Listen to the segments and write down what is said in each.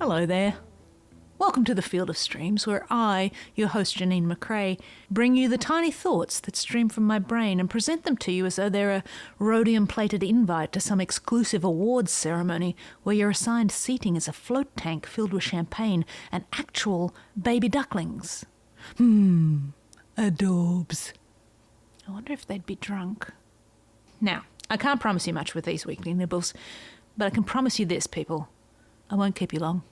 Hello there. Welcome to the Field of Streams, where I, your host Janine McRae, bring you the tiny thoughts that stream from my brain and present them to you as though they're a rhodium-plated invite to some exclusive awards ceremony where you're assigned seating as a float tank filled with champagne and actual baby ducklings. Adorbs. I wonder if they'd be drunk. Now, I can't promise you much with these weekly nibbles, but I can promise you this, people. I won't keep you long.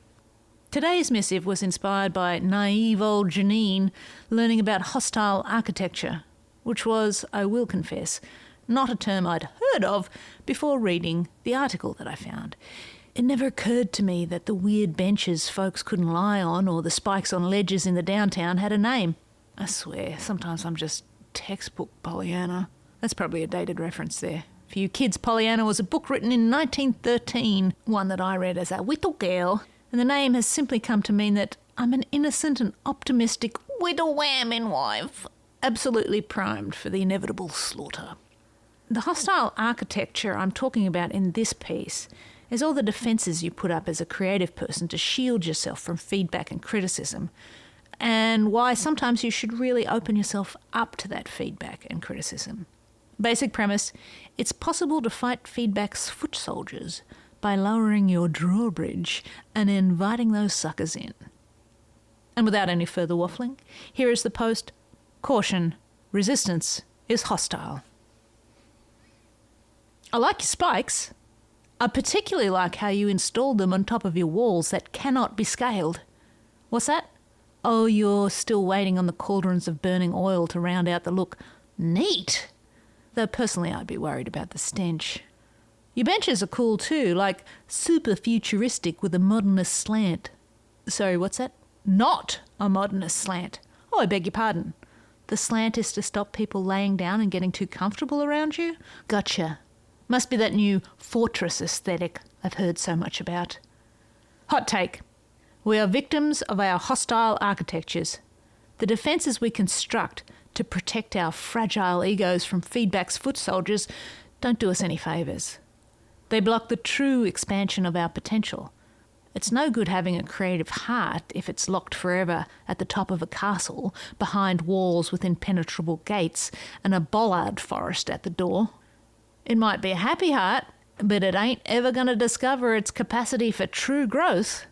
Today's missive was inspired by naive old Janine learning about hostile architecture, which was, I will confess, not a term I'd heard of before reading the article that I found. It never occurred to me that the weird benches folks couldn't lie on or the spikes on ledges in the downtown had a name. I swear, sometimes I'm just textbook Pollyanna. That's probably a dated reference there. For you kids, Pollyanna was a book written in 1913, one that I read as a little girl. And the name has simply come to mean that I'm an innocent and optimistic widow whamming wife, absolutely primed for the inevitable slaughter. The hostile architecture I'm talking about in this piece is all the defences you put up as a creative person to shield yourself from feedback and criticism, and why sometimes you should really open yourself up to that feedback and criticism. Basic premise: it's possible to fight feedback's foot soldiers by lowering your drawbridge and inviting those suckers in. And without any further waffling, here is the post: Caution, resistance is hostile. I like your spikes. I particularly like how you installed them on top of your walls that cannot be scaled. What's that? Oh, you're still waiting on the cauldrons of burning oil to round out the look. Neat! Though personally I'd be worried about the stench. Your benches are cool too, like super futuristic with a modernist slant. Sorry, what's that? Not a modernist slant. Oh, I beg your pardon. The slant is to stop people laying down and getting too comfortable around you? Gotcha. Must be that new fortress aesthetic I've heard so much about. Hot take. We are victims of our hostile architectures. The defences we construct to protect our fragile egos from feedback's foot soldiers don't do us any favours. They block the true expansion of our potential. It's no good having a creative heart if it's locked forever at the top of a castle, behind walls with impenetrable gates and a bollard forest at the door. It might be a happy heart, but it ain't ever going to discover its capacity for true growth.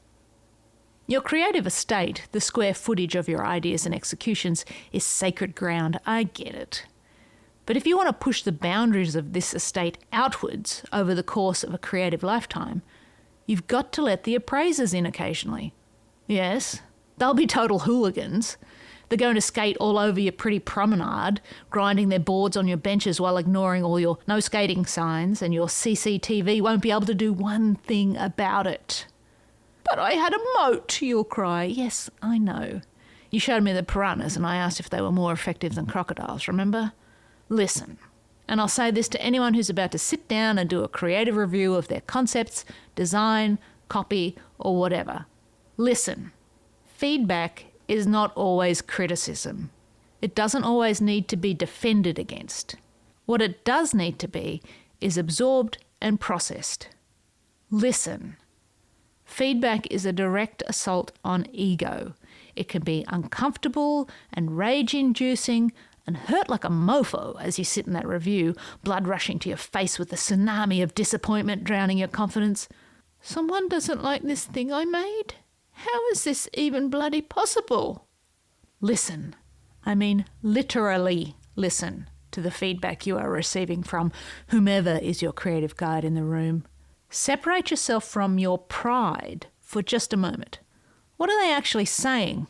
Your creative estate, the square footage of your ideas and executions, is sacred ground. I get it. But if you want to push the boundaries of this estate outwards over the course of a creative lifetime, you've got to let the appraisers in occasionally. Yes, they'll be total hooligans. They're going to skate all over your pretty promenade, grinding their boards on your benches while ignoring all your no skating signs, and your CCTV won't be able to do one thing about it. But I had a moat, you'll cry. Yes, I know. You showed me the piranhas and I asked if they were more effective than crocodiles, remember? Listen, and I'll say this to anyone who's about to sit down and do a creative review of their concepts, design, copy, or whatever. Listen, feedback is not always criticism. It doesn't always need to be defended against. What it does need to be is absorbed and processed. Listen. Feedback is a direct assault on ego. It can be uncomfortable and rage-inducing and hurt like a mofo as you sit in that review, blood rushing to your face with the tsunami of disappointment drowning your confidence. Someone doesn't like this thing I made? How is this even bloody possible? Listen. I mean literally listen to the feedback you are receiving from whomever is your creative guide in the room. Separate yourself from your pride for just a moment. What are they actually saying?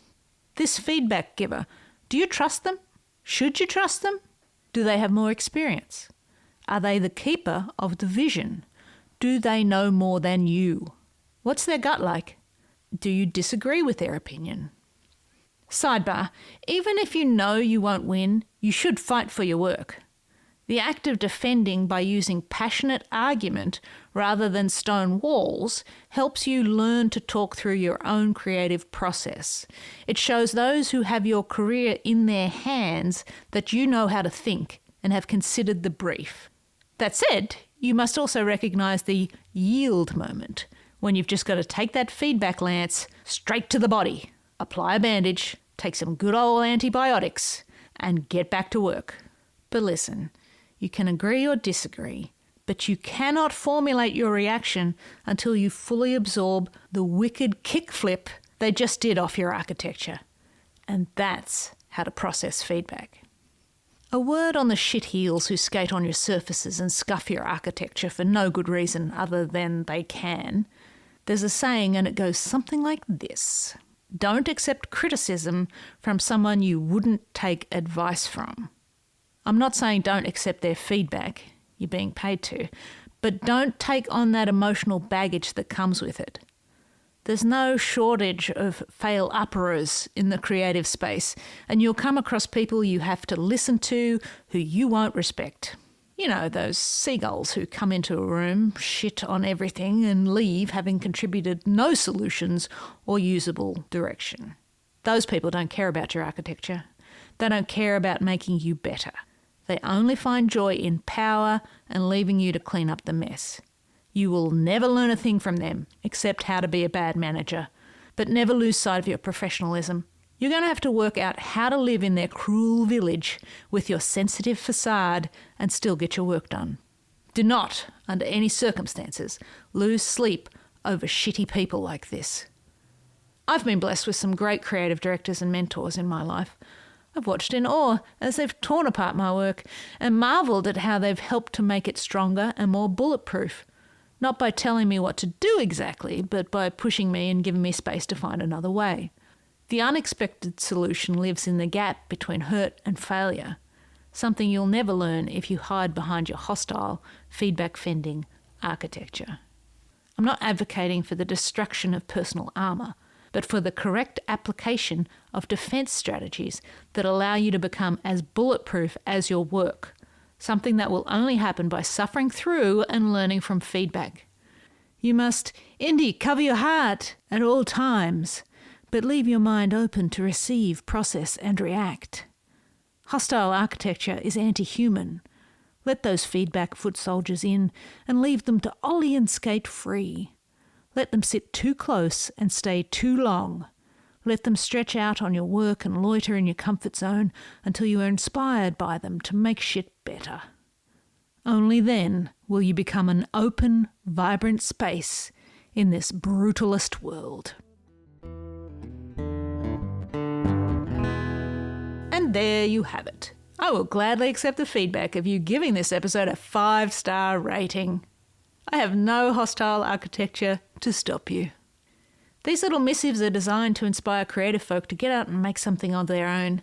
This feedback giver, do you trust them? Should you trust them? Do they have more experience? Are they the keeper of the vision? Do they know more than you? What's their gut like? Do you disagree with their opinion? Sidebar, even if you know you won't win, you should fight for your work. The act of defending by using passionate argument rather than stone walls helps you learn to talk through your own creative process. It shows those who have your career in their hands that you know how to think and have considered the brief. That said, you must also recognise the yield moment, when you've just got to take that feedback lance straight to the body, apply a bandage, take some good old antibiotics, and get back to work. But listen, you can agree or disagree, but you cannot formulate your reaction until you fully absorb the wicked kickflip they just did off your architecture. And that's how to process feedback. A word on the shitheels who skate on your surfaces and scuff your architecture for no good reason other than they can. There's a saying and it goes something like this: don't accept criticism from someone you wouldn't take advice from. I'm not saying don't accept their feedback, you're being paid to, but don't take on that emotional baggage that comes with it. There's no shortage of fail-upperers in the creative space, and you'll come across people you have to listen to who you won't respect. You know, those seagulls who come into a room, shit on everything, and leave having contributed no solutions or usable direction. Those people don't care about your architecture. They don't care about making you better. They only find joy in power and leaving you to clean up the mess. You will never learn a thing from them except how to be a bad manager, but never lose sight of your professionalism. You're going to have to work out how to live in their cruel village with your sensitive facade and still get your work done. Do not, under any circumstances, lose sleep over shitty people like this. I've been blessed with some great creative directors and mentors in my life. I've watched in awe as they've torn apart my work and marvelled at how they've helped to make it stronger and more bulletproof. Not by telling me what to do exactly, but by pushing me and giving me space to find another way. The unexpected solution lives in the gap between hurt and failure, something you'll never learn if you hide behind your hostile, feedback-fending architecture. I'm not advocating for the destruction of personal armour, but for the correct application of defence strategies that allow you to become as bulletproof as your work, something that will only happen by suffering through and learning from feedback. You must, Indy, cover your heart at all times, but leave your mind open to receive, process and react. Hostile architecture is anti-human. Let those feedback foot soldiers in and leave them to ollie and skate free. Let them sit too close and stay too long. Let them stretch out on your work and loiter in your comfort zone until you are inspired by them to make shit better. Only then will you become an open, vibrant space in this brutalist world. And there you have it. I will gladly accept the feedback of you giving this episode a 5-star rating. I have no hostile architecture to stop you. These little missives are designed to inspire creative folk to get out and make something of their own.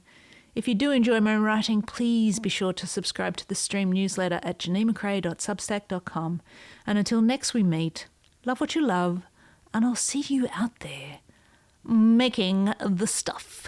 If you do enjoy my writing, please be sure to subscribe to the Stream newsletter at janinemcrae.substack.com. And until next we meet, love what you love, and I'll see you out there making the stuff.